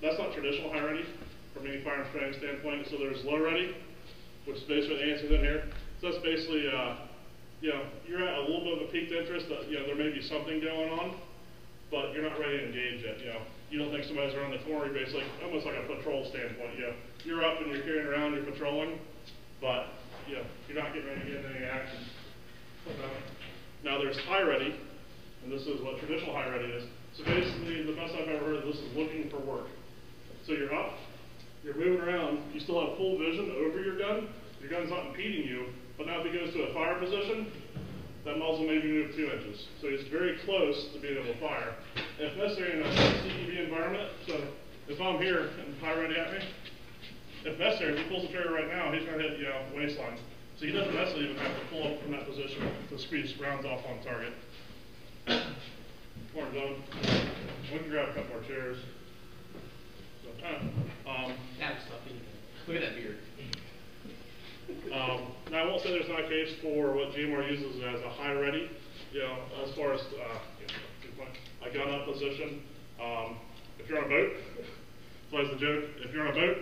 That's not traditional high ready from any firearms training standpoint. So there's low ready, which is basically the answers in here. So that's basically, you know, you're at a little bit of a peaked interest that, you know, there may be something going on, but you're not ready to engage yet. You know, you don't think somebody's around the corner. You're basically almost like a patrol standpoint. You know, you're up and you're carrying around, you're patrolling, but you know, you're not getting ready to get into any action. Now there's high ready, and this is what traditional high ready is. So basically, the best I've ever heard of this is looking for work. So you're up, you're moving around, you still have full vision over your gun's not impeding you, but now if it goes to a fire position, that muzzle may be moved 2 inches. So it's very close to being able to fire. And if necessary in a CTV environment, so if I'm here and high ready at me, if necessary, if he pulls the trigger right now, he's going to hit, you know, waistline. So he doesn't necessarily even have to pull up from that position to squeeze rounds off on target. Morning, Doug. We can grab a couple more chairs. So, look at that beard. Now I won't say there's not a case for what GMR uses as a high ready. You know, as far as a gun up position. If you're on a boat, that's always the joke. If you're on a boat,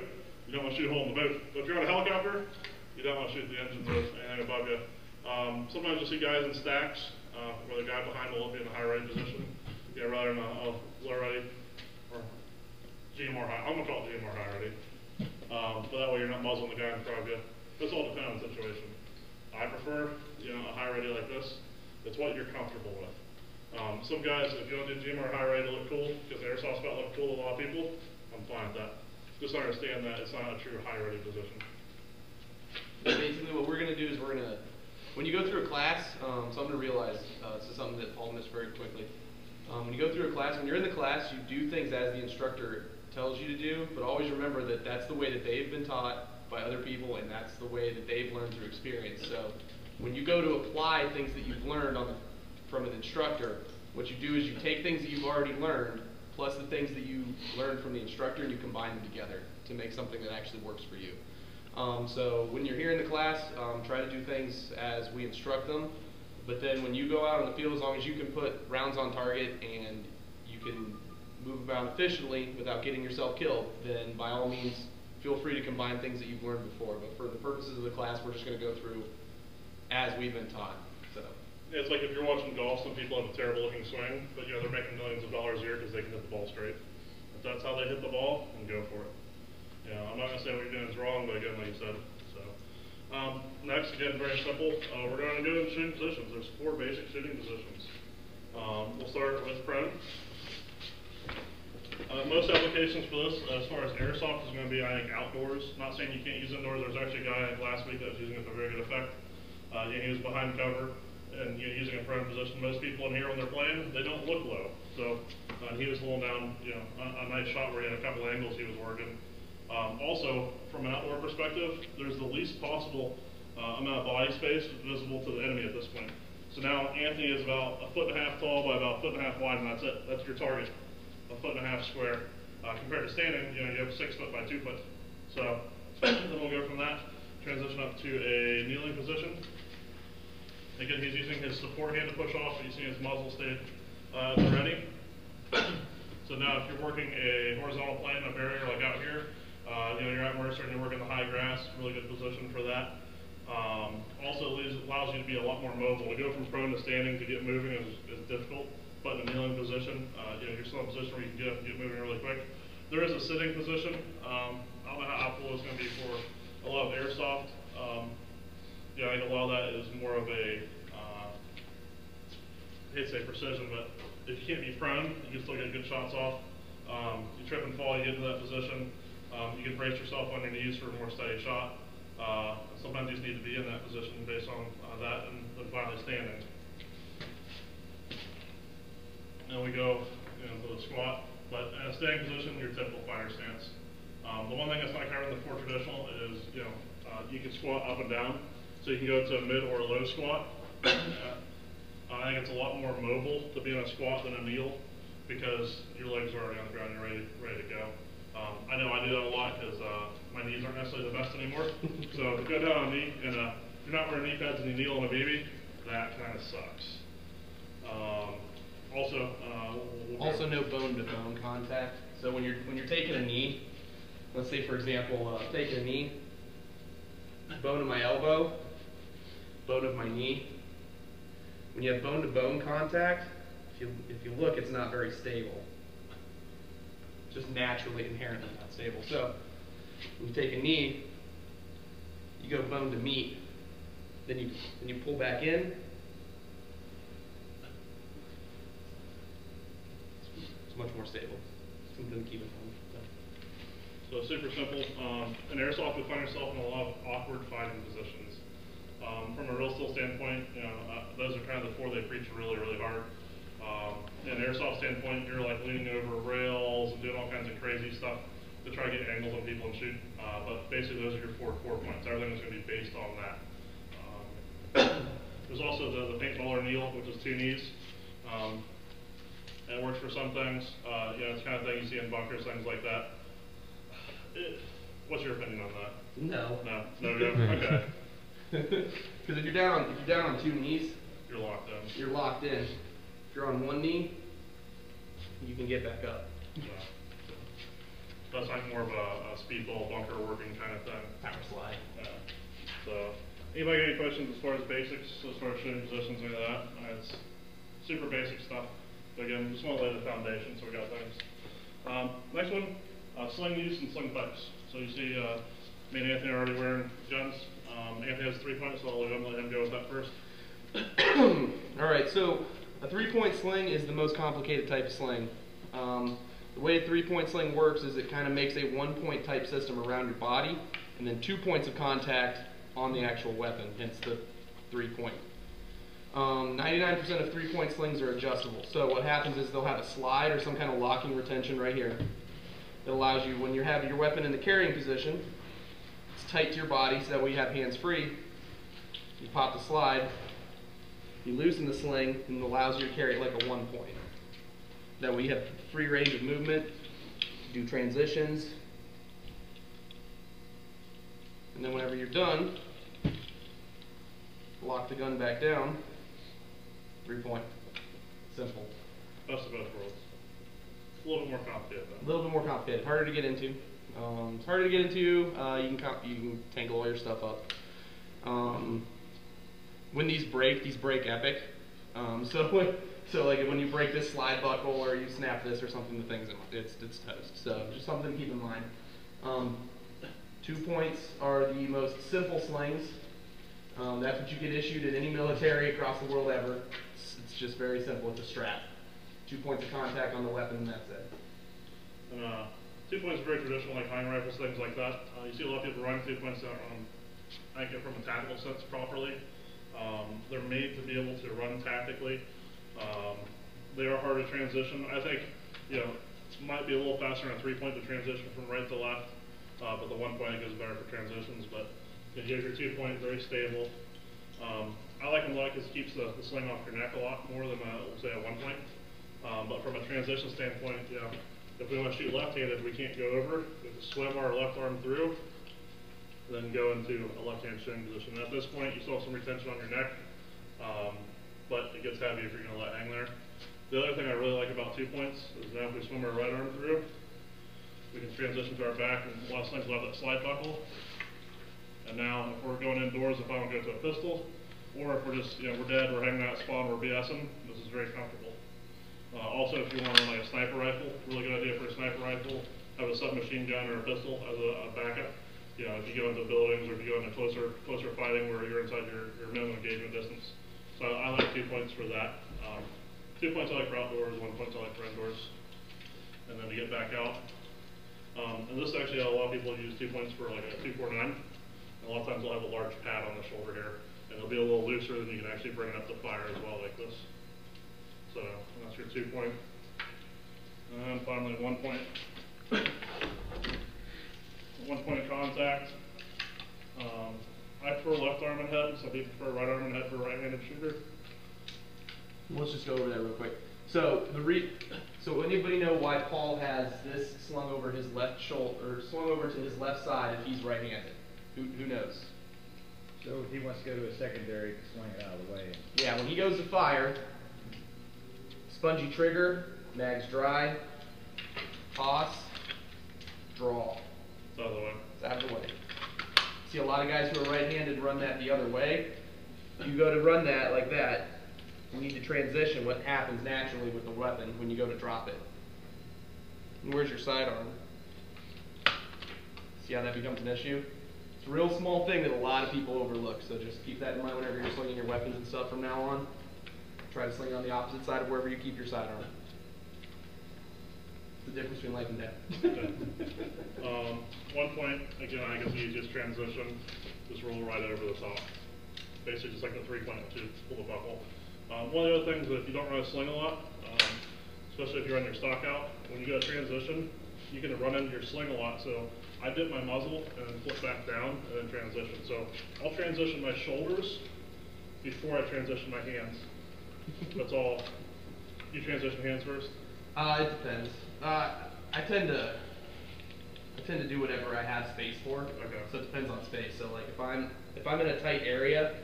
you don't want to shoot a hole in the boat. But if you're on a helicopter, you don't want to shoot the engines or anything above you. Sometimes you'll see guys in stacks where the guy behind will be in a high ready position. Yeah, rather than a low ready or GMR high. I'm gonna call it GMR high ready. But that way you're not muzzling the guy in front of you. This all depends on the situation. I prefer, you know, a high ready like this. It's what you're comfortable with. Some guys, if you want to do GMR high ready to look cool, because the airsoft spot look cool to a lot of people, I'm fine with that. Just understand that it's not a true high ready position. Basically what we're going to do is when you go through a class, something to realize, this is something that Paul missed very quickly. When you go through a class, when you're in the class, you do things as the instructor tells you to do, but always remember that that's the way that they've been taught by other people, and that's the way that they've learned through experience. So when you go to apply things that you've learned from an instructor, what you do is you take things that you've already learned, plus the things that you learned from the instructor, and you combine them together to make something that actually works for you. So when you're here in the class, try to do things as we instruct them, but then when you go out on the field, as long as you can put rounds on target and you can move around efficiently without getting yourself killed, then by all means, feel free to combine things that you've learned before. But for the purposes of the class, we're just going to go through as we've been taught. So it's like if you're watching golf, some people have a terrible looking swing, but you know, they're making millions of dollars a year because they can hit the ball straight. If that's how they hit the ball, then go for it. You know, I'm not going to say what you're doing is wrong, but again, like you said. So next, again, very simple. We're going to go into shooting positions. There's 4 basic shooting positions. We'll start with prone. Most applications for this, as far as airsoft, is going to be, I think, outdoors. Not saying you can't use indoors. There was actually a guy last week that was using it for very good effect. He was behind cover and using a prone position. Most people in here, when they're playing, they don't look low. So he was holding down, you know, a nice shot where he had a couple angles he was working. Also, from an outdoor perspective, there's the least possible amount of body space visible to the enemy at this point. So now Anthony is about 1.5 feet tall by about 1.5 feet wide, and that's it. That's your target. 1.5 feet square. Compared to standing, you know, you have 6 foot by 2 foot. So then we'll go from that, transition up to a kneeling position. Again, he's using his support hand to push off, but you see his muzzle stayed ready. So now if you're working a horizontal plane, a barrier like out here, you know, you're at Mercer and you're working the high grass, really good position for that. Also allows you to be a lot more mobile. To go from prone to standing to get moving is difficult, but in a kneeling position, you know, you're still in a position where you can get moving really quick. There is a sitting position. I don't know how optimal it's going to be for a lot of airsoft. Yeah, I think a lot of that is more of a, I hate to say precision, but if you can't be prone, you can still get good shots off. You trip and fall, you get into that position. You can brace yourself on your knees for a more steady shot. Sometimes you just need to be in that position based on that, and then finally standing. And we go, you know, to the squat, but in a standing position, your typical fighter stance. The one thing that's not covered in the 4 traditional is, you know, you can squat up and down. So you can go to a mid or a low squat. I think it's a lot more mobile to be in a squat than a kneel because your legs are already on the ground and you're ready to go. I know I do that a lot because my knees aren't necessarily the best anymore. So to go down on a knee and if you're not wearing knee pads and you kneel on a BB, that kind of sucks. Also, Also, no bone-to-bone contact. So when you're taking a knee, let's say for example, taking a knee, bone of my elbow, bone of my knee. When you have bone-to-bone contact, if you look, it's not very stable. Just naturally, inherently not stable. So when you take a knee, you go bone to meat, then you pull back in. It's much more stable. Something to keep in mind. So super simple. In airsoft, you'll find yourself in a lot of awkward fighting positions. From a real steel standpoint, those are kind of the four they preach really, really hard. In an airsoft standpoint, you're like leaning over rails and doing all kinds of crazy stuff to try to get angles on people and shoot. But basically, those are your four core points. Everything is going to be based on that. There's also the paintball or kneel, which is 2 knees. It works for some things. It's the kind of thing you see in bunkers, things like that. What's your opinion on that? No. No, okay. Because if you're down on 2 knees, You're locked in. You're locked in. If you're on 1 knee, you can get back up. Yeah. That's like more of a speedball bunker working kind of thing. Power slide. Yeah. So, anybody got any questions as far as basics, as far as shooting positions, any of that? It's super basic stuff. But again, just want to lay the foundation so we got things. Next one, sling use and sling types. So you see, me and Anthony are already wearing guns. Anthony has 3 points, so I'll let him go with that first. Alright, so a 3-point sling is the most complicated type of sling. The way a 3-point sling works is it kind of makes a 1-point type system around your body, and then 2 points of contact on the actual weapon, hence the 3-point. 99% of 3-point slings are adjustable. So what happens is they'll have a slide or some kind of locking retention right here. It allows you, when you have your weapon in the carrying position, it's tight to your body so that way you have hands free. You pop the slide, you loosen the sling, and it allows you to carry it like a 1-point. That way you have free range of movement, do transitions, and then whenever you're done, lock the gun back down, 3-point. Simple. Best of both worlds. A little bit more complicated though. A little bit more complicated, harder to get into. It's harder to get into. You can tangle all your stuff up. When these break epic. So like when you break this slide buckle or you snap this or something, the thing's it's toast. So just something to keep in mind. 2 points are the most simple slings. That's what you get issued in any military across the world ever. It's just very simple. It's a strap. 2 points of contact on the weapon, and that's it. And 2 points are very traditional, like hunting rifles, things like that. You see a lot of people running 2 points that I think from a tactical sense properly. They're made to be able to run tactically. They are hard to transition. I think, it might be a little faster on a 3-point to transition from right to left, but the 1-point is better for transitions. But you have your 2-point, very stable. I like them because it keeps the sling off your neck a lot more than, say, a 1-point. But from a transition standpoint, if we want to shoot left-handed, we can't go over. We have to swim our left arm through, then go into a left-hand shooting position. And at this point, you still have some retention on your neck, but it gets heavy if you're going to let hang there. The other thing I really like about 2 points is now if we swim our right arm through, we can transition to our back, and a lot of slings will have that slide buckle. And now, if we're going indoors, if I want to go to a pistol, or if we're just, we're dead, we're hanging out at spawn, we're BSing, this is very comfortable. Also, if you want to run like a sniper rifle, really good idea for a sniper rifle, have a submachine gun or a pistol as a backup. If you go into buildings or if you go into closer fighting where you're inside your minimum engagement distance. So I like 2 points for that. 2 points I like for outdoors, 1 point I like for indoors. And then to get back out. And this actually, a lot of people use 2 points for like a 249. And a lot of times they'll have a large pad on the shoulder here. And it'll be a little looser than you can actually bring it up to fire as well like this. So that's your 2 point. And finally 1 point. 1 point of contact. I prefer left arm and head. Some people prefer right arm and head for a right-handed shooter. Let's just go over that real quick. So so anybody know why Paul has this slung over his left shoulder, or slung over to his left side if he's right-handed? Who knows? So he wants to go to a secondary, sling it out of the way. Yeah, when he goes to fire, Spongy trigger, mag's dry, toss, draw. It's out of the way. It's out of the way. See a lot of guys who are right-handed run that the other way. You go to run that like that, you need to transition what happens naturally with the weapon when you go to drop it. And where's your sidearm? See how that becomes an issue? It's a real small thing that a lot of people overlook, so just keep that in mind whenever you're slinging your weapons and stuff from now on. Try to sling on the opposite side of wherever you keep your sidearm. It's the difference between life and death. One point, again, I guess the easiest transition, just roll right over the top. Basically just like the 3.2, pull the buckle. One of the other things that if you don't run a sling a lot, especially if you're on your stock out, when you go to transition, you can run into your sling a lot. So I dip my muzzle and then flip back down and then transition. So I'll transition my shoulders before I transition my hands. That's all. You transition hands first? It depends. I tend to do whatever I have space for. Okay. So it depends on space. So like if I'm in a tight area,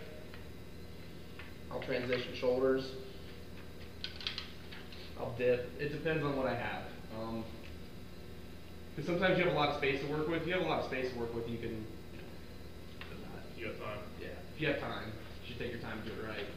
I'll transition shoulders. I'll dip. It depends on what I have. Because sometimes you have a lot of space to work with. If you have a lot of space to work with, you can. You have time. Yeah. If you have time, you should take your time to do it right.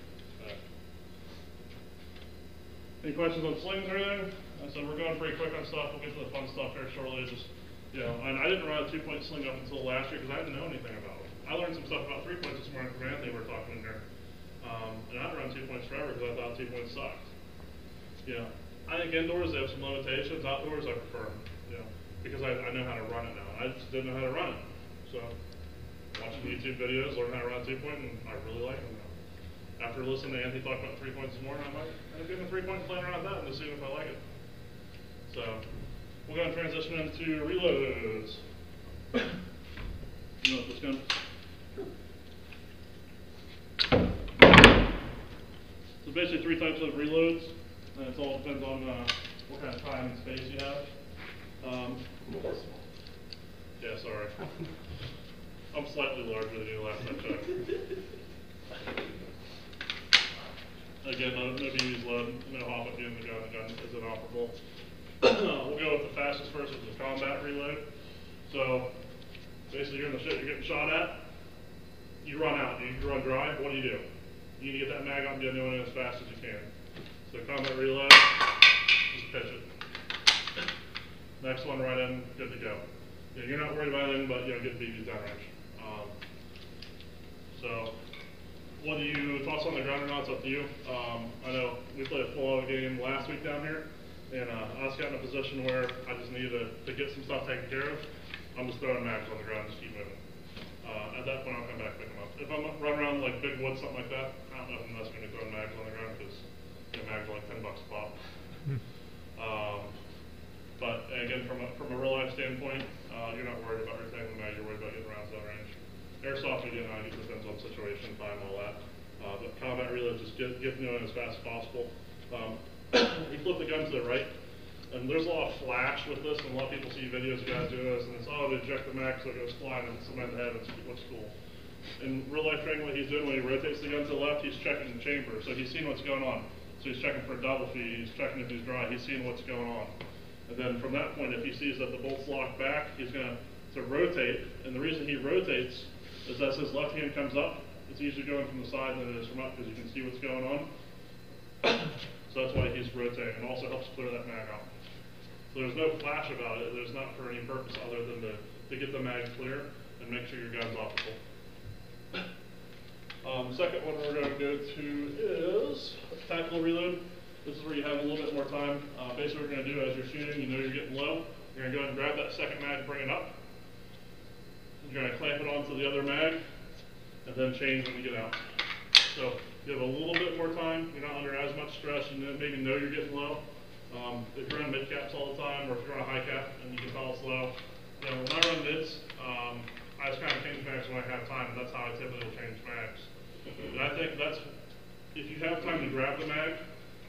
Any questions on slings or anything? So we're going pretty quick on stuff. We'll get to the fun stuff here shortly. Just, and I didn't run a 2-point sling up until last year because I didn't know anything about it. I learned some stuff about 3 points this morning from Anthony. We were talking in there, and I haven't run 2 points forever because I thought 2 points sucked. I think indoors they have some limitations. Outdoors I prefer them, because I know how to run it now. I just didn't know how to run it, so watching YouTube videos, learning how to run a 2-point, and I really like them now. After listening to Anthony talk about 3 points this morning, I might end up getting a 3-point and playing around with that and just seeing if I like it. So we're going to transition into reloads. You know what this gun? So basically 3 types of reloads, and it all depends on what kind of time and space you have. Yeah, sorry. I'm slightly larger than you last time I checked. Again, no BBs load, no hop at the end of the gun. The gun is inoperable. We'll go with the fastest first, which is combat reload. So basically, you're in the shit you're getting shot at. You run out. You run dry. What do? You need to get that mag out and get doing it as fast as you can. So combat reload, just pitch it. Next one, right in, good to go. You're not worried about anything, but get BBs downrange. So. Whether you toss on the ground or not, it's up to you. I know we played a full-out game last week down here, and I was got in a position where I just needed to get some stuff taken care of. I'm just throwing mags on the ground and just keep moving. At that point, I'll come back and pick them up. If I'm running around like big woods, something like that, I don't know if I'm just going to throw mags on the ground because mags are like $10 a pop. But again, from a real-life standpoint, you're not worried about retaining the mag, you're worried about getting rounds down range. Airsoft, again, it depends on situation, time, all that. But combat reload, just get going as fast as possible. You flip the gun to the right, and there's a lot of flash with this, and a lot of people see videos of guys doing this, and it's, to eject the mag so it goes flying and somebody in the head, and it looks cool. In real life training, what he's doing when he rotates the gun to the left, he's checking the chamber, so he's seeing what's going on. So he's checking for a double feed, he's checking if he's dry, he's seeing what's going on. And then from that point, if he sees that the bolt's locked back, he's going to rotate, and the reason he rotates is as his left hand comes up, it's easier going from the side than it is from up because you can see what's going on. So that's why he's rotating, and also helps clear that mag out. So there's no flash about it. There's not for any purpose other than to get the mag clear and make sure your gun's operable. The second one we're going to go to is tactical reload. This is where you have a little bit more time. Basically what you're going to do as you're shooting, you know you're getting low. You're going to go ahead and grab that second mag, bring it up. You're going to clamp it onto the other mag, and then change when you get out. So you have a little bit more time. You're not under as much stress. You maybe know you're getting low. If you're on mid caps all the time, or if you're on a high cap and you can tell it's low. When I run mids, I just kind of change mags when I have time, and that's how I typically will change mags. And I think that's, if you have time to grab the mag,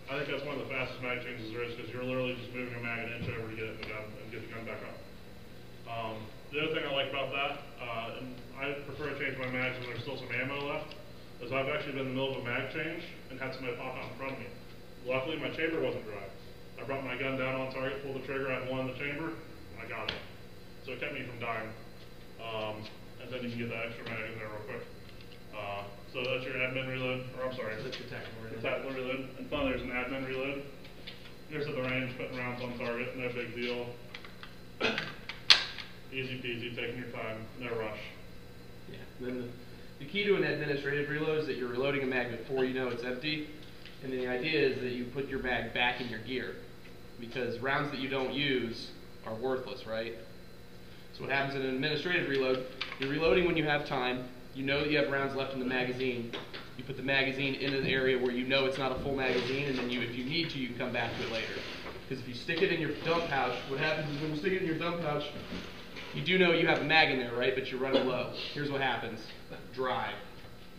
I think that's one of the fastest mag changes there is because you're literally just moving a mag an inch over to get it in the gun and get the gun back up. The other thing I like about that, and I prefer to change my mags when there's still some ammo left, is I've actually been in the middle of a mag change and had somebody pop out in front of me. Luckily, my chamber wasn't dry. I brought my gun down on target, pulled the trigger, I had one in the chamber, I got it. So it kept me from dying. And then you can get that extra mag in there real quick. So that's your admin reload, or I'm sorry. That's your tactical reload. The tactical reload. And finally there's an admin reload. Here's at the range, putting rounds on target, no big deal. Easy peasy, taking your time, no rush. Yeah. Then the key to an administrative reload is that you're reloading a mag before you know it's empty. And then the idea is that you put your mag back in your gear, because rounds that you don't use are worthless, right? So what happens in an administrative reload, you're reloading when you have time, you know that you have rounds left in the magazine, you put the magazine in an area where you know it's not a full magazine, and then if you need to, you can come back to it later. Because if you stick it in your dump pouch, what happens is when you stick it in your dump pouch, you do know you have a mag in there, right? But you're running low. Here's what happens. Dry.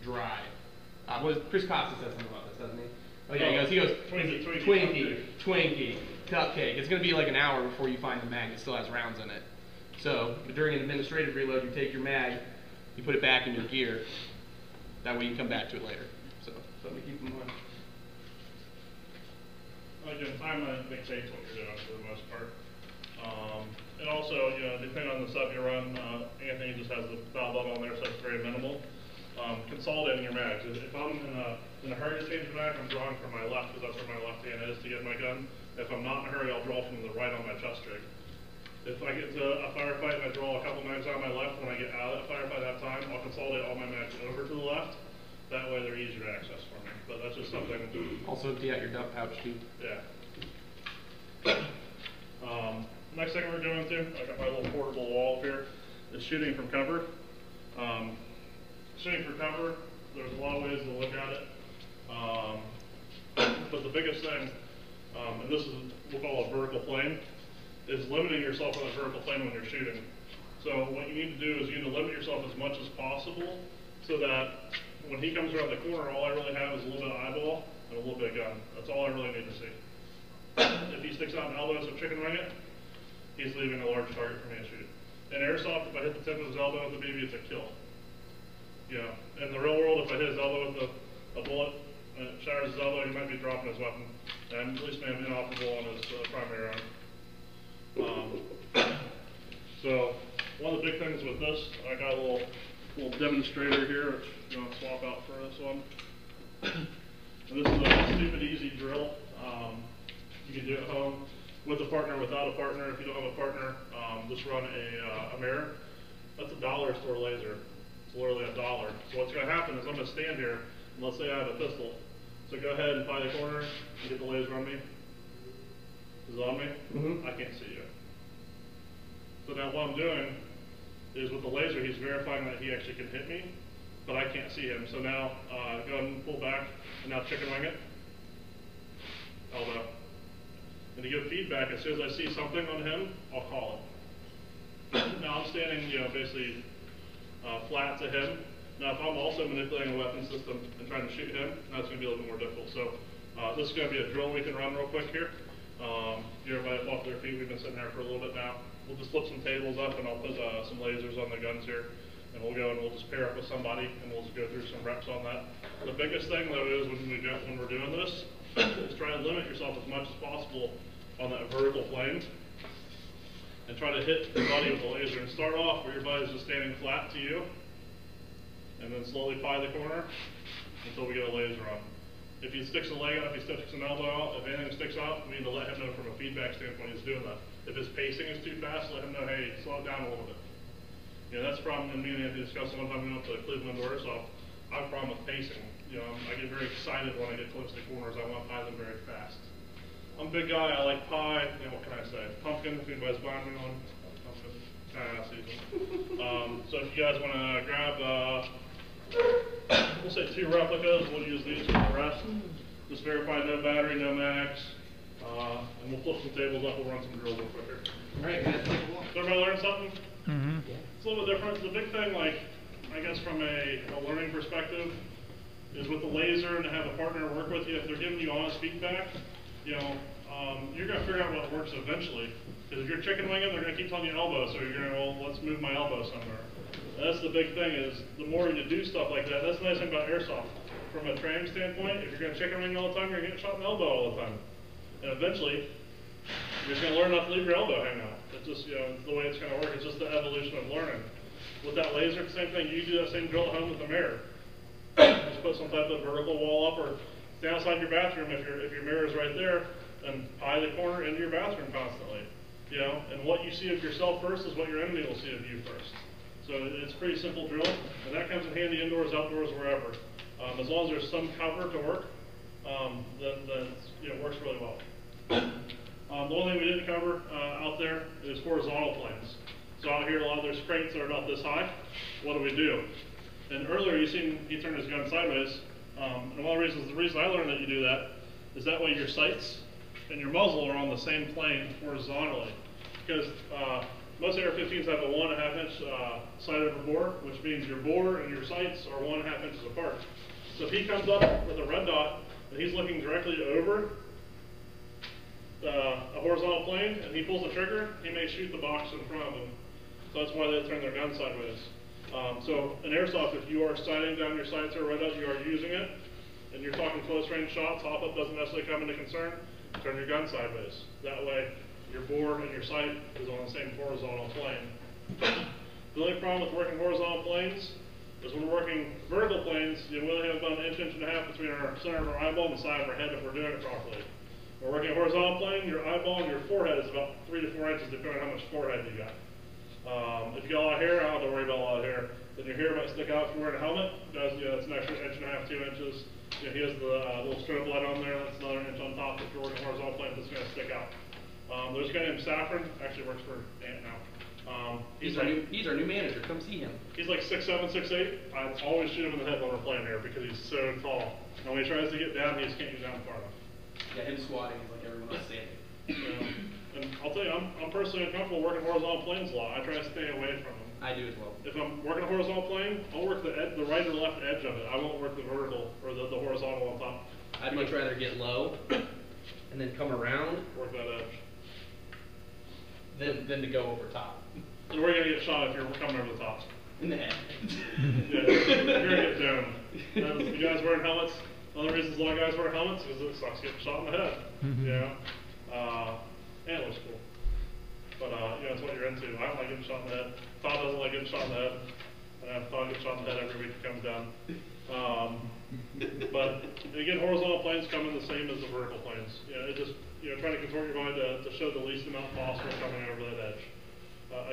Chris Costa says something about this, doesn't he? Oh yeah, he goes, Twinkie, cupcake. It's going to be like an hour before you find the mag that still has rounds in it. So during an administrative reload, you take your mag, you put it back in your gear. That way you can come back to it later. So something to keep in mind. Again, time dictates what you're doing for the most part. And also, depending on the stuff you run, Anthony just has the valve bug on there, so it's very minimal. Consolidating your mags. If I'm in a hurry to change the mag, I'm drawing from my left because that's where my left hand is to get my gun. If I'm not in a hurry, I'll draw from the right on my chest rig. If I get to a firefight and I draw a couple mags on my left, when I get out of that firefight at that time, I'll consolidate all my mags over to the left. That way they're easier to access for me. But that's just something. Also empty out your dump pouch too. Yeah. Next thing we're going to, I got my little portable wall up here, is shooting from cover. Shooting for cover, there's a lot of ways to look at it. But the biggest thing, and this is what we'll call a vertical plane, is limiting yourself on a vertical plane when you're shooting. So what you need to do is you need to limit yourself as much as possible so that when he comes around the corner, all I really have is a little bit of eyeball and a little bit of gun. That's all I really need to see. If he sticks out an elbow as a chicken wing it, he's leaving a large target for me to shoot. In airsoft, if I hit the tip of his elbow with the BB, it's a kill. In the real world, if I hit his elbow with a bullet and it shatters his elbow, he might be dropping his weapon and at least made him inoperable on his primary arm. So one of the big things with this, I got a little demonstrator here, which I'm going to swap out for this one. And this is a stupid easy drill. You can do it at home with a partner, without a partner. If you don't have a partner, just run a mirror. That's $1 store laser. It's literally $1. So what's going to happen is I'm going to stand here, and let's say I have a pistol. So go ahead and find the corner and get the laser on me. Is it on me? I can't see you. So now what I'm doing is with the laser, he's verifying that he actually can hit me, but I can't see him. So now go ahead and pull back, and now chicken wing it. Elbow. And to give feedback, as soon as I see something on him, I'll call it. Now I'm standing, basically flat to him. Now if I'm also manipulating a weapon system and trying to shoot him, that's going to be a little bit more difficult. So this is going to be a drill we can run real quick here. Everybody off their feet, we've been sitting there for a little bit now. We'll just flip some tables up and I'll put some lasers on the guns here. And we'll go and we'll just pair up with somebody and we'll just go through some reps on that. The biggest thing though is when we're doing this, is try to limit yourself as much as possible on that vertical plane. And try to hit the body with the laser and start off where your body's just standing flat to you. And then slowly pie the corner until we get a laser on. If he sticks a leg out, if he sticks an elbow out, if anything sticks out, we need to let him know from a feedback standpoint he's doing that. If his pacing is too fast, let him know, hey, slow it down a little bit. That's the problem, and me and Anthony discussed one time we went to Cleveland Airsoft. I have a problem with pacing. I get very excited when I get close to corners. I want to pie them very fast. I'm a big guy, I like pie. What can I say? Pumpkin, if anybody's buying me one. Pumpkin. Season. So if you guys want to grab we'll say 2 replicas, we'll use these for the rest. Just verify no battery, no mags, and we'll flip some tables up, we'll run some drills real quick here. Alright, guys, take a walk. Did everybody learn something? Mm-hmm. It's a little bit different. The big thing, I guess from a learning perspective, is with the laser and to have a partner work with you, if they're giving you honest feedback, you're going to figure out what works eventually. Because if you're chicken winging, they're going to keep telling you elbow, so you're going to, well, let's move my elbow somewhere. That's the big thing is, the more you do stuff like that, that's the nice thing about airsoft. from a training standpoint, if you're going to chicken wing all the time, you're going to get shot in the elbow all the time. And eventually, you're just going to learn not to leave your elbow hang out. It's just, it's the way it's going to work. It's just the evolution of learning. With that laser, the same thing. You do that same drill at home with the mirror. Just put some type of vertical wall up, or stay outside your bathroom if your mirror is right there, and eye the corner into your bathroom constantly. And what you see of yourself first is what your enemy will see of you first. So it's a pretty simple drill, and that comes in handy indoors, outdoors, wherever. As long as there's some cover to work, then it works really well. The only thing we didn't cover out there is horizontal planes. So out here, there's crates that are about this high. What do? And earlier you seen he turned his gun sideways. And one of the reason I learned that you do that is that way your sights and your muzzle are on the same plane horizontally. Because most AR-15s have a 1.5 inch sight over bore, which means your bore and your sights are 1.5 inches apart. So if he comes up with a red dot and he's looking directly over a horizontal plane and he pulls the trigger, he may shoot the box in front of him. So that's why they turn their gun sideways. So in airsoft, if you are sighting down your sights or red dot, you are using it, and you're talking close range shots, hop-up doesn't necessarily come into concern, turn your gun sideways. That way, your bore and your sight is on the same horizontal plane. The only problem with working horizontal planes is when we're working vertical planes, we only have about an inch and a half between our center of our eyeball and the side of our head if we're doing it properly. When we're working a horizontal plane, your eyeball and your forehead is about 3 to 4 inches depending on how much forehead you got. If you got a lot of hair, I don't have to worry about a lot of hair. Then your hair might stick out if you're wearing a helmet. That's an extra inch and a half, 2 inches. He has the little strobe light on there. That's another inch on top if you're working horizontal planes. That's going to stick out. There's a guy named Saffron, actually works for Ant now. He's our new manager. Come see him. He's like 6'7", 6'8". I always shoot him in the head when we're playing here because he's so tall. And when he tries to get down, he just can't get down far enough. Yeah, him squatting is like everyone else standing. And I'll tell you, I'm personally uncomfortable working horizontal planes a lot. I try to stay away from them. I do as well. If I'm working a horizontal plane, I'll work the right or left edge of it. I won't work the vertical or the horizontal on top. I'd much rather get low and then come around. Work that edge. Than to go over top. And where are you going to get shot if you're coming over the top? In the head. Yeah, you're going to get domed. You guys wearing helmets? One of the reasons a lot of guys wear helmets is it sucks getting shot in the head. And it looks cool. But that's what you're into. I don't like getting shot in the head. Todd doesn't like getting shot in the head. Todd gets shot in the head every week he comes down. But again, horizontal planes come in the same as the vertical planes. Trying to contort your body to show the least amount possible coming over that edge.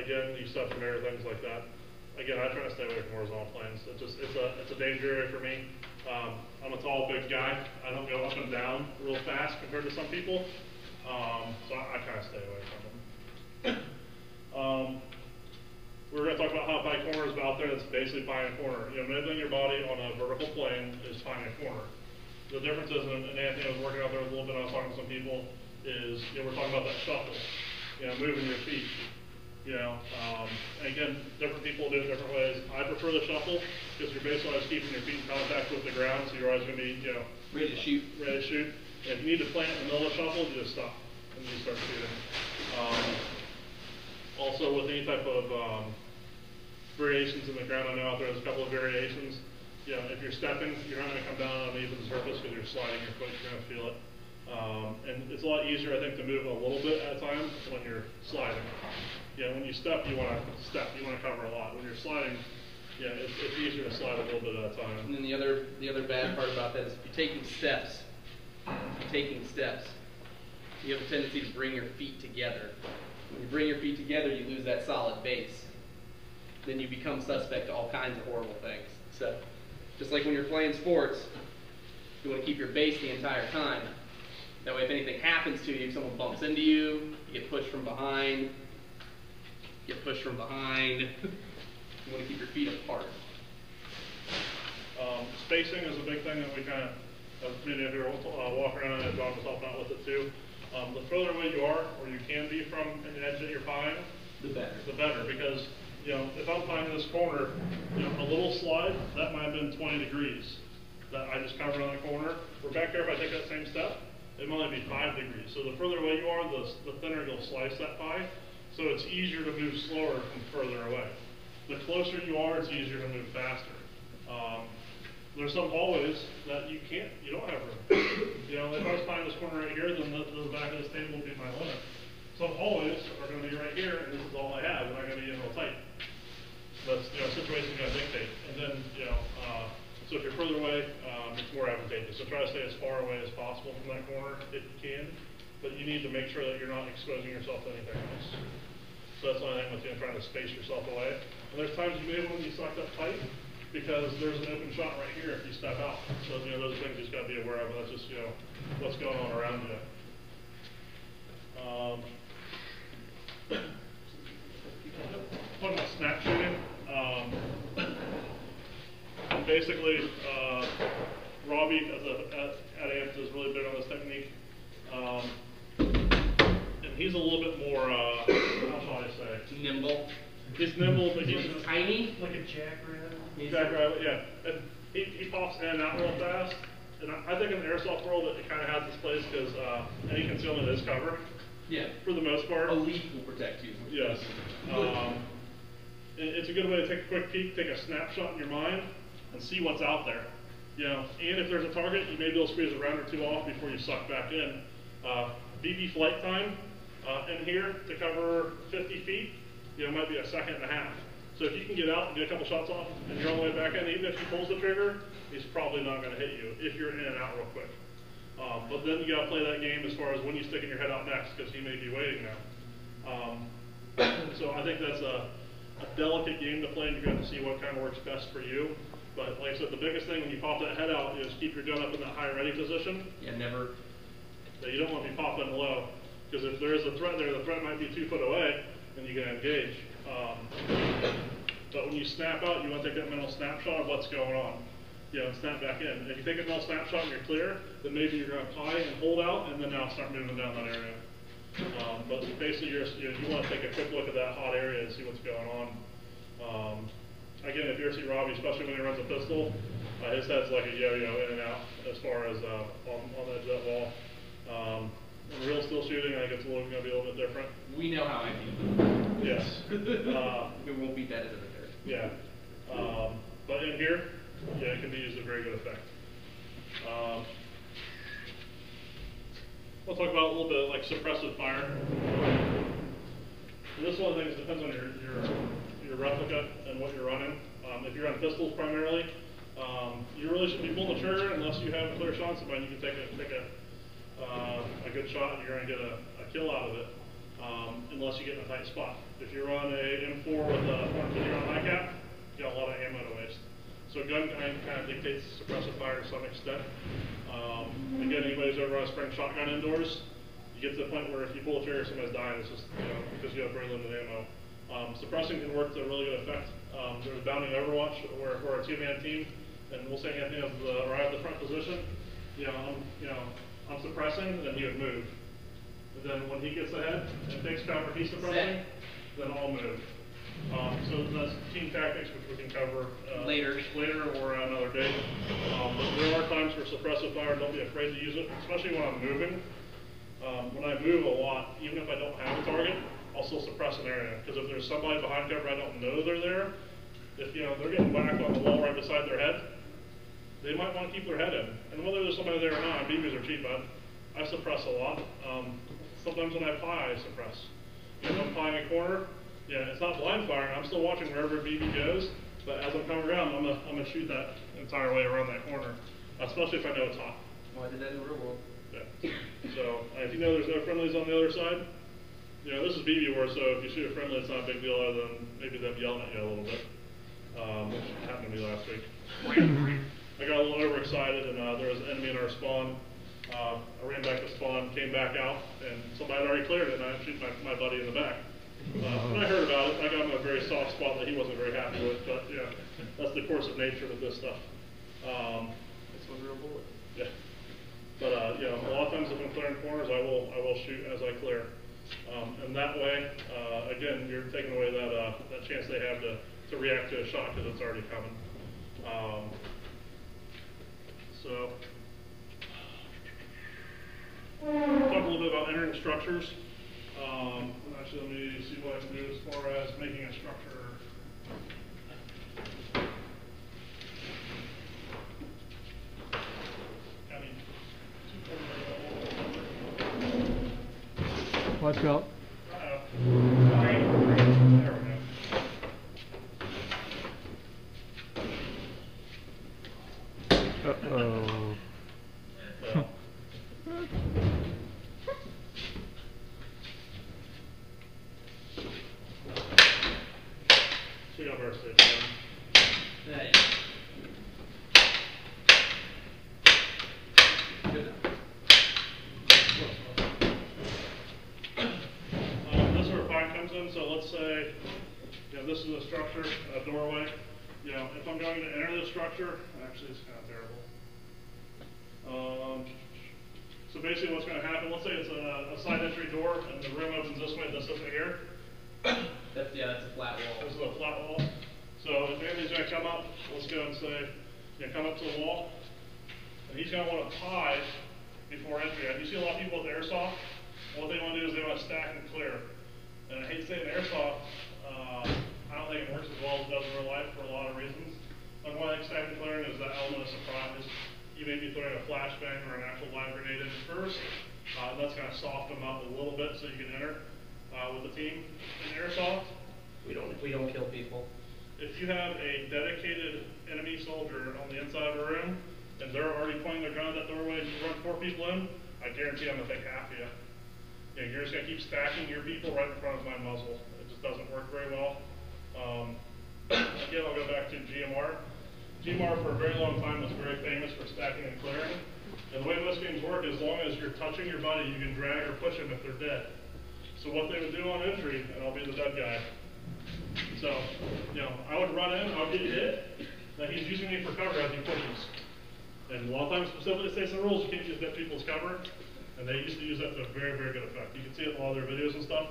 Again, you step from air, things like that. Again, I try to stay away from horizontal planes. It's a danger area for me. I'm a tall, big guy. I don't go up and down real fast compared to some people. So I kind of stay away from them. We're going to talk about how to find corners, but out there that's basically finding a corner. Manipulating your body on a vertical plane is finding a corner. The difference is, and Anthony was working out there a little bit, I was talking to some people, is we're talking about that shuffle, moving your feet. And again, different people do it different ways. I prefer the shuffle because you're basically always keeping your feet in contact with the ground, so you're always going to be, ready to shoot. Ready to shoot. And if you need to plant in the middle of the shuffle, you just stop and you start shooting. Also, with any type of variations in the ground, I know out there's a couple of variations. If you're stepping, you're not going to come down on an even surface because you're sliding your foot, you're going to feel it. And it's a lot easier, I think, to move a little bit at a time when you're sliding. When you step, you want to cover a lot. When you're sliding, it's easier to slide a little bit at a time. And then the other bad part about that is if you're taking steps, you have a tendency to bring your feet together. When you bring your feet together, you lose that solid base. Then you become suspect to all kinds of horrible things. So, just like when you're playing sports, you want to keep your base the entire time. That way, if anything happens to you, if someone bumps into you, you get pushed from behind. You want to keep your feet apart. Spacing is a big thing that we kind of, many of you walk around and John was helping out with it too. The further away you are, or you can be from an edge that you're finding, the better. The better, because if I'm finding this corner, a little slide, that might have been 20 degrees that I just covered on the corner. Where back there, if I take that same step, it might only be 5 degrees. So the further away you are, the thinner you'll slice that pie. So it's easier to move slower from further away. The closer you are, it's easier to move faster. There's some hallways that you don't have room. You know, if I was behind this corner right here, then the back of this table would be my limit. Some hallways are going to be right here, and this is all I have, and I'm going to be in real tight. That's, you know, situation's going to dictate. And then, you know, so if you're further away, it's more advantageous. So try to stay as far away as possible from that corner if you can, but you need to make sure that you're not exposing yourself to anything else. So that's the only thing with, you know, trying to space yourself away. And there's times you may want to be sucked up tight because there's an open shot right here if you step out. So, you know, those are things you just got to be aware of. And that's just, you know, what's going on around you. Talking about snap shooting. Basically, Robbie at AMPED is really big on this technique. And he's a little bit more, how shall I say? Nimble. He's nimble, but he's tiny. Like a jackrabbit. Jackrabbit, yeah. And he pops in and out real fast. And I think in the airsoft world it kind of has this place because any concealment is covered. Yeah. For the most part. A leaf will protect you. Yes. It's a good way to take a quick peek, take a snapshot in your mind, and see what's out there. You know, and if there's a target, you may be able to squeeze a round or two off before you suck back in. BB flight time in here to cover 50 feet, you know, might be a second and a half. So if you can get out and get a couple shots off, and you're on the way back in, even if he pulls the trigger, he's probably not going to hit you if you're in and out real quick. But then you got to play that game as far as when you sticking your head out next, because he may be waiting now. So I think that's a delicate game to play, and you're going to have to see what kind of works best for you. But like I said, the biggest thing when you pop that head out is keep your gun up in that high ready position. Yeah, never. So you don't want to be popping low, because if there is a threat there, the threat might be 2 foot away, and you can engage. But when you snap out, you want to take that mental snapshot of what's going on. You know, and snap back in. If you take a mental snapshot and you're clear, then maybe you're going to pie and hold out, and then now start moving down that area. But basically, you want to take a quick look at that hot area and see what's going on. Again, if you ever see Robbie, especially when he runs a pistol, his head's like a yo-yo in and out as far as on the edge of that wall. In real steel shooting, I think it's going to be a little bit different. We know how I feel. Yes. It won't beat that as a repair. Yeah. But in here, yeah, it can be used to very good effect. We'll talk about a little bit like suppressive fire. And this one of the things depends on your replica and what you're running. If you're on pistols primarily, you really shouldn't be pulling the trigger unless you have a clear shot. So you can take a good shot and you're going to get a kill out of it, unless you get in a tight spot. If you run a M4 with a 450 round high cap, you got a lot of ammo to waste. So gun kind of dictates suppressive fire to some extent. Again, anybody who's ever run a spring shotgun indoors, you get to the point where if you pull the trigger, somebody's dying. It's just, you know, because you have very limited ammo. Suppressing can work to a really good effect. There's bounding Overwatch where we're a 2-man team, and we'll say Anthony has or I have the front position. I'm suppressing, then he would move. And then when he gets ahead and takes cover, he's suppressing, then I'll move. So that's team tactics, which we can cover later or another day. But there are times for suppressive fire. Don't be afraid to use it, especially when I'm moving. When I move a lot, even if I don't have a target, I'll still suppress an area. Because if there's somebody behind cover I don't know they're there, if they're getting whacked on the wall right beside their head, they might want to keep their head in. And whether there's somebody there or not, BBs are cheap, I suppress a lot. Sometimes when I pie, I suppress. If I'm pieing a corner, yeah, it's not blind firing. I'm still watching wherever BB goes, but as I'm coming around, I'm gonna shoot that entire way around that corner, especially if I know it's hot. Well, I did that in the real world. Yeah. So if you know there's no friendlies on the other side, this is BB war, so if you shoot a friendly, it's not a big deal other than maybe them yelling at you a little bit, which happened to me last week. I got a little overexcited, and there was an enemy in our spawn. I ran back to spawn, came back out, and somebody had already cleared it, and I shot my buddy in the back. When I heard about it, I got him in a very soft spot that he wasn't very happy with, but yeah, that's the course of nature with this stuff. This one's a real bullet. Yeah. But a lot of times if I'm clearing corners, I will shoot as I clear. And that way, again, you're taking away that chance they have to react to a shot because it's already coming. So, talk a little bit about entering structures. Actually, let me see what I can do as far as making a structure. Watch out. There we go. Uh-oh. So. See how versed it is. Nice. Good enough. This is where fine comes in. So let's say, you know, this is a structure, a doorway. You know, if I'm going to enter the structure, actually it's kind of terrible. So basically what's going to happen, let's say it's a side entry door and the room opens this way, this isn't here. That's a flat wall. This is a flat wall. So if Andy's going to come up, let's go and say, you know, come up to the wall. And he's going to want to tie before entry. You see a lot of people with airsoft, what they want to do is they want to stack and clear. And I hate saying airsoft, I don't think it works as well as it does in real life for a lot of reasons. But one thing stack and clearing is that element of surprise. You may be throwing a flashbang or an actual live grenade in first. That's going to soften them up a little bit so you can enter with the team. In airsoft, We don't kill people. if you have a dedicated enemy soldier on the inside of a room and they're already pointing their gun at that doorway and you run 4 people in, I guarantee I'm going to take half of you. You know, you're just going to keep stacking your people right in front of my muzzle. It just doesn't work very well. Again, I'll go back to GMR. GMR for a very long time was very famous for stacking and clearing. And the way most games work, as long as you're touching your buddy, you can drag or push them if they're dead. So what they would do on entry, and I'll be the dead guy. So, you know, I would run in, I'll get hit, then he's using me for cover as he pushes. And a lot of times, specifically states in the rules, you can't use dead people's cover. And they used to use that to a very, very good effect. You can see it in a lot of their videos and stuff.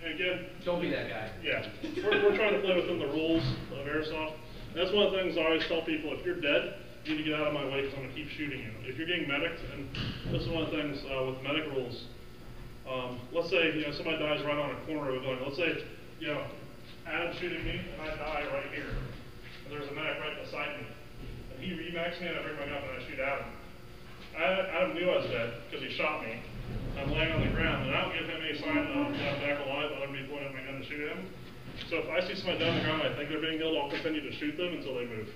And again, Don't be that guy. yeah, we're trying to play within the rules of airsoft. And that's one of the things I always tell people: if you're dead, you need to get out of my way because I'm going to keep shooting you. If you're getting medicked, and this is one of the things with medic rules. Let's say somebody dies right on a corner of a building. Let's say Adam's shooting me and I die right here, and there's a medic right beside me, and he remacks me and I bring my gun and I shoot Adam. Adam knew I was dead because he shot me. I'm laying on the ground, and I don't give him any sign that I'm back alive other than me pointing at my gun to shoot him. So if I see somebody down on the ground and I think they're being killed, I'll continue to shoot them until they move.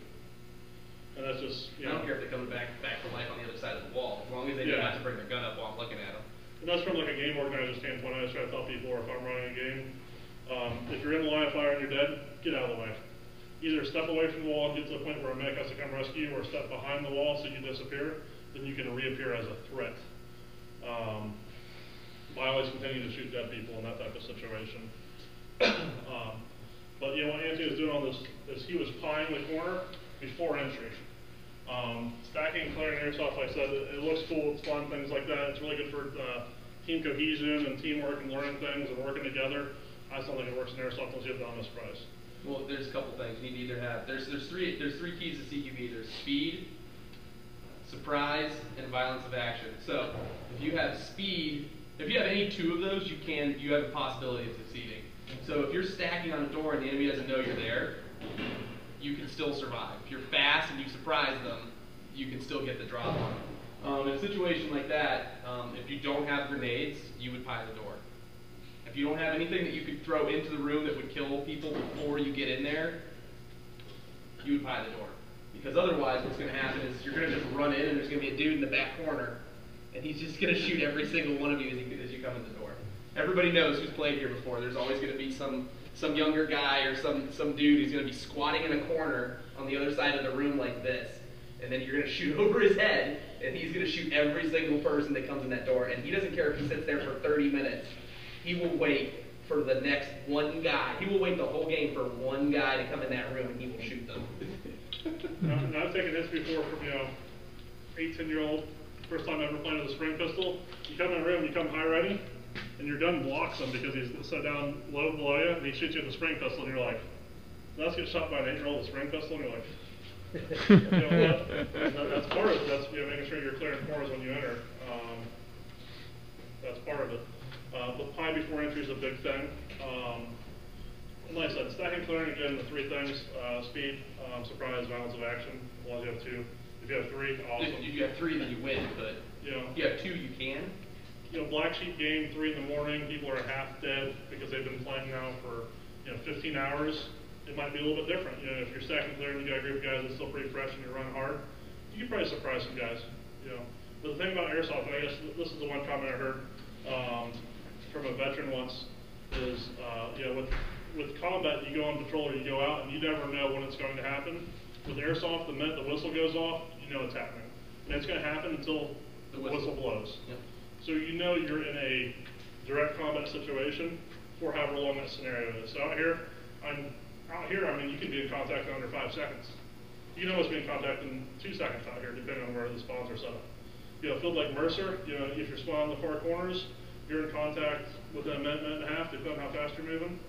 And that's just, I don't care if they come back to life on the other side of the wall, as long as they know not to bring their gun up while I'm looking at them. And that's from like a game organizer standpoint. I just try to tell people, or if I'm running a game, if you're in the line of fire and you're dead, get out of the way. Either step away from the wall and get to the point where a medic has to come rescue you, or step behind the wall so you disappear, then you can reappear as a threat. I always continue to shoot dead people in that type of situation. But what Anthony was doing on this is he was pieing the corner before entry. Stacking and clearing airsoft, like I said, it looks cool, it's fun, things like that. It's really good for team cohesion and teamwork and learning things and working together. I just don't think it works in airsoft unless you have the honest price. Well, there's a couple things. You need to either have there's three keys to CQB. There's speed, surprise, and violence of action. So if you have speed, if you have any two of those, you have a possibility of succeeding. So if you're stacking on a door and the enemy doesn't know you're there, you can still survive. If you're fast and you surprise them, you can still get the drop on them. In a situation like that, if you don't have grenades, you would pie the door. If you don't have anything that you could throw into the room that would kill people before you get in there, you would pie the door. Because otherwise what's going to happen is you're going to just run in and there's going to be a dude in the back corner and he's just going to shoot every single one of you as you come in the door. Everybody knows who's played here before. There's always going to be some younger guy or some dude who's going to be squatting in a corner on the other side of the room like this. And then you're going to shoot over his head and he's going to shoot every single person that comes in that door. And he doesn't care if he sits there for 30 minutes. He will wait for the next one guy. He will wait the whole game for one guy to come in that room and he will shoot them. Now, I've taken hits before from 8-10-year-old, first time ever playing with a spring pistol. You come in a room, you come high ready, and your gun blocks him because he's set down low below you, and he shoots you with a spring pistol, and you're like, let's get shot by an 8-year-old with a spring pistol, and you're like, that's part of it. That's making sure you're clearing corners when you enter. That's part of it. But pie before entry is a big thing. And like I said, stacking, clearing, again, the three things: speed, surprise, violence of action. As long as you have two. If you have three, awesome. If you have three, then you win. But if you have two, you can. black sheep game, 3 in the morning, people are half dead because they've been playing now for 15 hours. It might be a little bit different. If you're second clear and you got a group of guys that's still pretty fresh and you're running hard, you can probably surprise some guys. But the thing about airsoft, and I guess this is the one comment I heard from a veteran once, is with combat, you go on patrol or you go out and you never know when it's going to happen. With airsoft, the minute the whistle goes off, you know it's happening. And it's going to happen until the whistle blows. Yep. So you're in a direct combat situation for however long that scenario is. So out here, you can be in contact in under 5 seconds. You can almost be in contact in 2 seconds out here, depending on where the spawns are set up. A field like Mercer, if you're spawned in the far corners, you're in contact within a minute and a half, depending on how fast you're moving.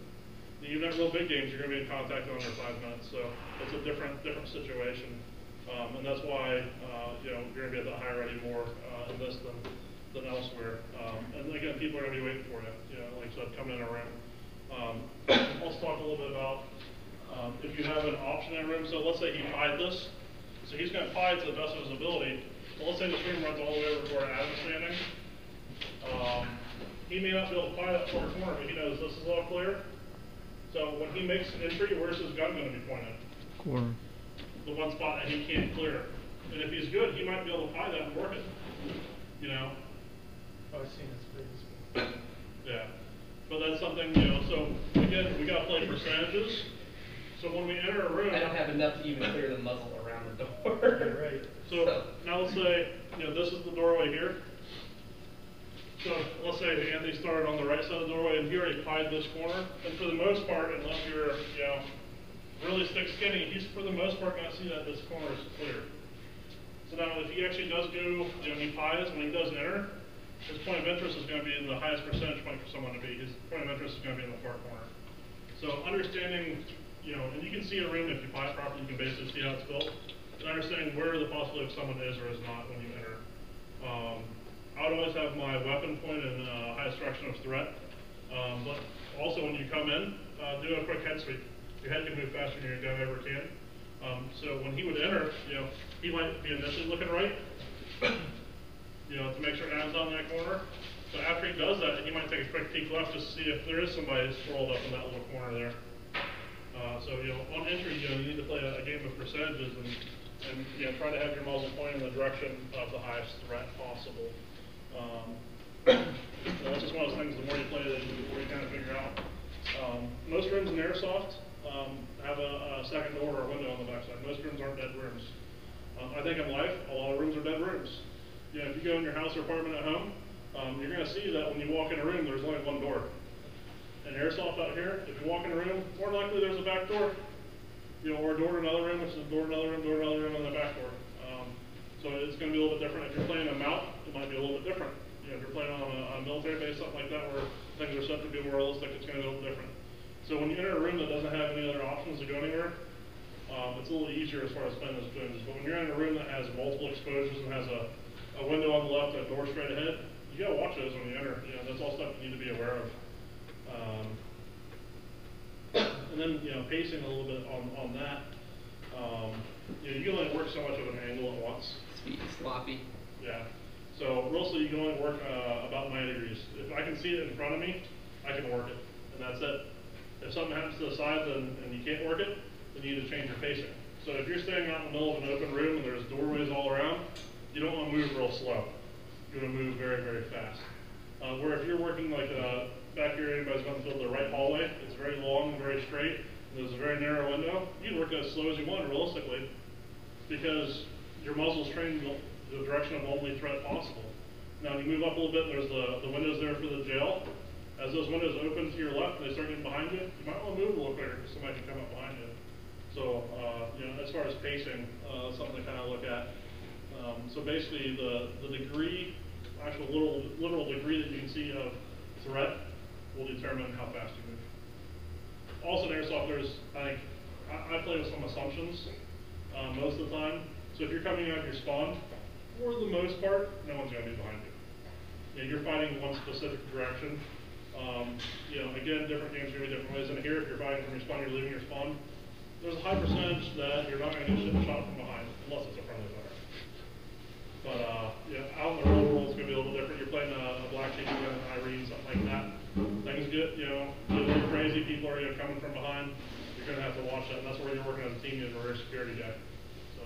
Even at real big games, you're going to be in contact in under 5 minutes. So it's a different situation, and that's why you're going to be at the high ready more in this than elsewhere. And again, people are going to be waiting for you. Like I said, coming in a room. Let's talk a little bit about if you have an option in a room. So let's say he pied this. So he's going to pie to the best of his ability. But let's say this room runs all the way over to where Adam's standing. He may not be able to pie that far corner, but he knows this is all clear. So when he makes an entry, where's his gun going to be pointed? Corner. The one spot that he can't clear. And if he's good, he might be able to pie that and work it. I've seen his face. Yeah. But that's something, so again, we got to play percentages. So when we enter a room. I don't have enough to even clear the muzzle around the door. Right. So now let's say, this is the doorway here. So let's say Anthony started on the right side of the doorway and he already pied this corner. And for the most part, unless you're, really thick skinny, he's for the most part going to see that this corner is clear. So now if he actually does go, he pies, when he does enter, his point of interest is going to be in the highest percentage point for someone to be. His point of interest is going to be in the far corner. So understanding, and you can see a room if you pie it properly, you can basically see how it's built. And understanding where the possibility of someone is or is not when you enter. I would always have my weapon pointed in highest direction of threat. But also when you come in, do a quick head sweep. Your head can move faster than your gun ever can. So when he would enter, he might be initially looking right, to make sure Adam's on that corner. So after he does that, he might take a quick peek left just to see if there is somebody sprawled up in that little corner there. So on entry, you need to play a game of percentages and try to have your muzzle pointed in the direction of the highest threat possible. So that's just one of those things. The more you play, the more you kind of figure out. Most rooms in airsoft have a second door or a window on the backside. Most rooms aren't dead rooms. I think in life, a lot of rooms are dead rooms. If you go in your house or apartment at home, you're going to see that when you walk in a room, there's only one door. In airsoft out here, if you walk in a room, more likely there's a back door. Or a door to another room, which is a door to another room, and a back door. So it's going to be a little bit different. If you're playing a mount, it might be a little bit different. If you're playing on a military base, something like that, where things are set to be more realistic, it's going to be a little different. So when you enter a room that doesn't have any other options to go anywhere, it's a little easier as far as playing those twins. But when you're in a room that has multiple exposures and has a window on the left and a door straight ahead, you got to watch those when you enter. That's all stuff you need to be aware of. And then, pacing a little bit on that. You can only work so much of an angle at once. Speed sloppy. Yeah. So mostly you can only work about 90 degrees. If I can see it in front of me, I can work it, and that's it. If something happens to the side and you can't work it, then you need to change your pacing. So if you're standing out in the middle of an open room and there's doorways all around, you don't want to move real slow. You want to move very, very fast. Where if you're working like back here, anybody's going to build the right hallway, it's very long and very straight, and there's a very narrow window, you can work it as slow as you want realistically, because your muzzle's trained in the direction of only threat possible. Now when you move up a little bit, there's the windows there for the jail. As those windows open to your left and they start getting behind you, you might want to move a little quicker because somebody can come up behind you. So, as far as pacing, something to kind of look at. So basically the degree, actual literal degree that you can see of threat will determine how fast you move. Also in airsoft, I play with some assumptions most of the time. So if you're coming out your spawn, for the most part, no one's going to be behind you. You're fighting one specific direction. Again, different games are going to be different ways. And here, if you're fighting from your spawn, you're leaving your spawn, there's a high percentage that you're not going to get shot from behind, unless it's a friendly fire. But, yeah, out in the real world, it's gonna be a little different. You're playing a black team, you're playing an Irene, something like that. Things get, you know, a little crazy. People are, you know, coming from behind. You're gonna have to watch that, and that's where you're working as a team, you're a rear security guy. So,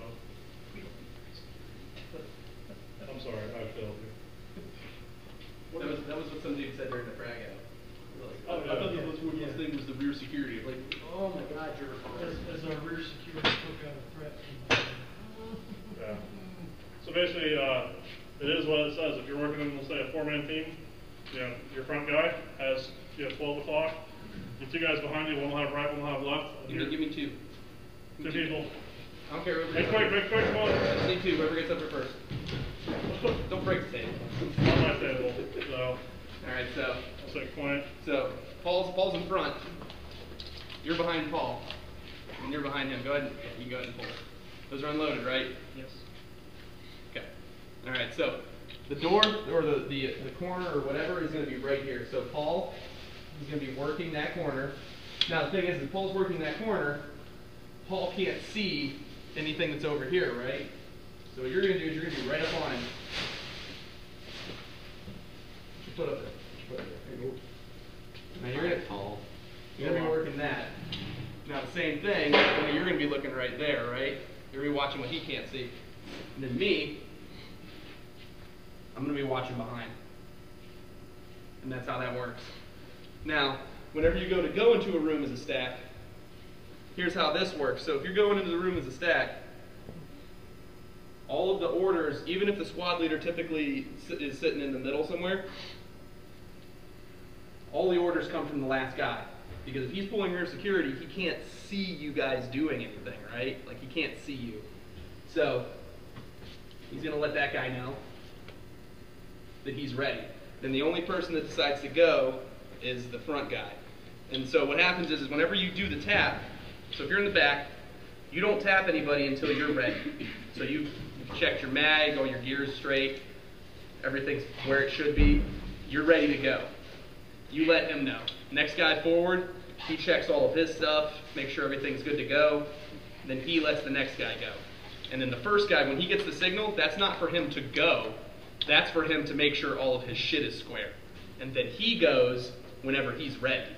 I'm sorry, I failed you. That was what some dude said during the frag out. Like, Oh, I thought yeah. this thing was the rear security. Like, oh my God, you're As our rear security took out a threat from behind. Yeah. So basically, it is what it says. If you're working in, let's say, a 4-man team, you know, your front guy has, you know, 12 o'clock. Your 2 guys behind you, one will have right, one will have left. give me 2. 2 people. I don't care whoever Make gets up quick, here. make quick, come on. I just need 2, whoever gets up here first. Don't break the table. On my table. So, Alright, so I'll say point. Paul's in front. You're behind Paul. And you're behind him. Go ahead and you can go ahead and pull. Those are unloaded, right? Yes. Okay. Alright, so the door or the corner or whatever is gonna be right here. So Paul is gonna be working that corner. Now the thing is, if Paul's working that corner, Paul can't see anything that's over here, right? So what you're gonna do is you're gonna be right up on him. Just put up there. Just put up there. There you go. Now you're gonna be working that. Now the same thing, only you're gonna be looking right there, right? You're gonna be watching what he can't see. And then me, I'm gonna be watching behind. And that's how that works. Now, whenever you go into a room as a stack, here's how this works. So if you're going into the room as a stack, all of the orders, even if the squad leader typically is sitting in the middle somewhere, all the orders come from the last guy. Because if he's pulling rear security, he can't see you guys doing anything, right? Like, he can't see you. So, he's going to let that guy know that he's ready. Then the only person that decides to go is the front guy. And so what happens is whenever you do the tap, so if you're in the back, you don't tap anybody until you're ready. So you've checked your mag, all your gear's straight, everything's where it should be, you're ready to go. You let him know. Next guy forward, he checks all of his stuff, makes sure everything's good to go, then he lets the next guy go. And then the first guy, when he gets the signal, that's not for him to go, that's for him to make sure all of his shit is square. And then he goes whenever he's ready.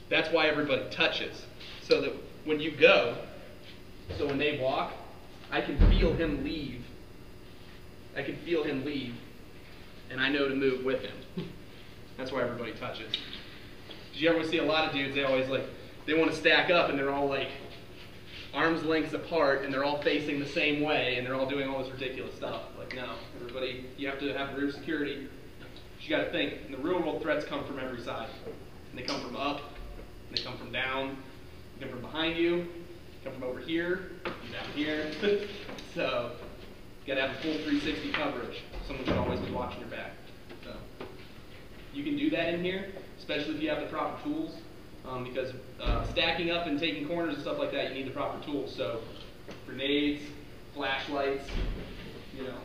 That's why everybody touches. So that when you go, so when they walk, I can feel him leave. I can feel him leave, and I know to move with him. That's why everybody touches. Did you ever see a lot of dudes, they always they want to stack up and they're all like arms lengths apart and they're all facing the same way and they're all doing all this ridiculous stuff. Like, no, everybody, you have to have rear security. But you got to think, in the real world, threats come from every side. And they come from up, and they come from down, they come from behind you, they come from over here, down here. So, you got to have a full 360 coverage. Someone should always be watching your back. So, you can do that in here, especially if you have the proper tools, because stacking up and taking corners and stuff like that, you need the proper tools. So, grenades, flashlights, you know,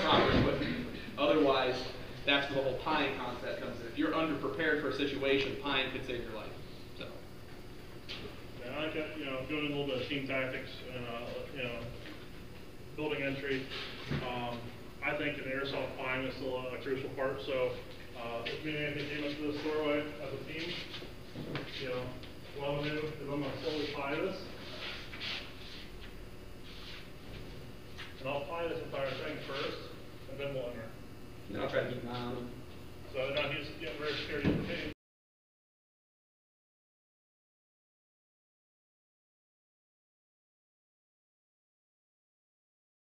proper equipment. Otherwise, that's where the whole pine concept comes in. If you're underprepared for a situation, pine could save your life. So. Yeah, I like, you know, doing a little bit of team tactics and, you know, building entry. I think an airsoft pine is still a crucial part. So, if me and Anthony came into this doorway as a team, you know, what I'm going to do is I'm going to slowly pie this. And I'll pie this entire thing first, and then we'll enter. And I'll try to keep an eye on them. So now he's getting rear security for me.